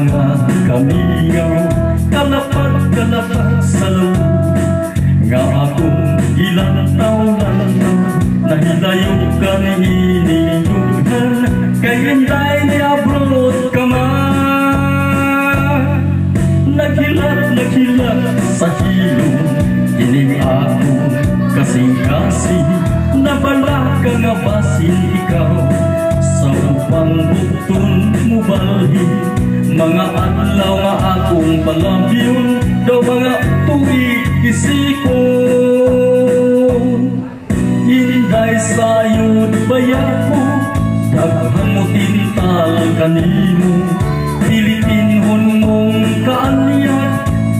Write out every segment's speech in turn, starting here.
mga kamingaw, kalapat sa loob nga akong ilang taon nahilayo ka ni ininduhan, kay hinday ni abroad ka man. Naghilat sa hilong ining ako kasing-kasing, nabala ka nga basin ikaw sa upang bukton mo balhin. Mga adlaw nga akong palabyon, daw mga tuig isiko. Hinday sayod bayako, daghang mo tintal kanimo. Pilipinhon mong kaanyat,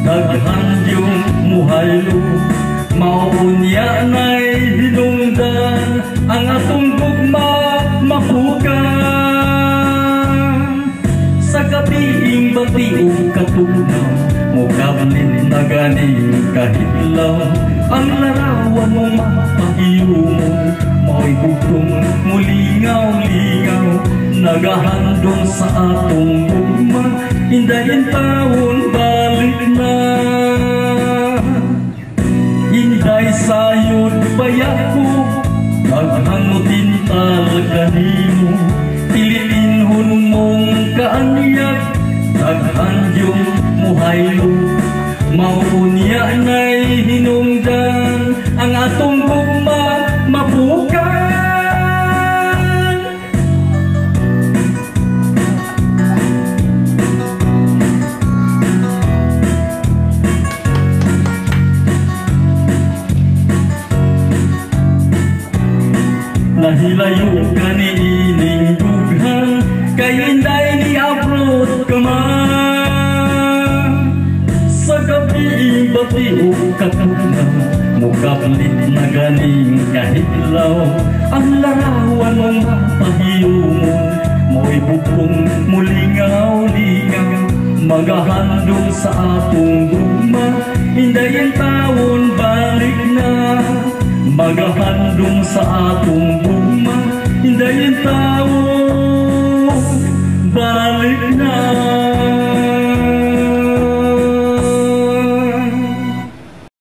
daghan yung muhaylo. Maunya na'y hinungdan, ang atong gugma mapukan. Sa gabiing bationg katunaw, mukablit na ganing kahitlaw. Ang larawan mo mapahiyo mo, mo'y bugtong mulingaw-lingaw. Nagahandong sa atong gugma, hindayin taon balik na. Hinday sayod bayako, daghang mo tintal kanimo. Pilipinhon mong kaanyat, daghan yung muhaylo. Maunya na'y hinungdan, ang atong gugma mapukan. Nahilayo ka ni ining dughan, kay hinday ni abroad ka man. Sa gabiing batiyo katunaw, mukablit na ganing kahitlaw. Ang larawan mong mapahiyo mo, mo'y bukong mulingaw-lingaw. Magahandong sa atong gugma, hindayin taon balik na. Magahandong sa atong gugma, hindayin taon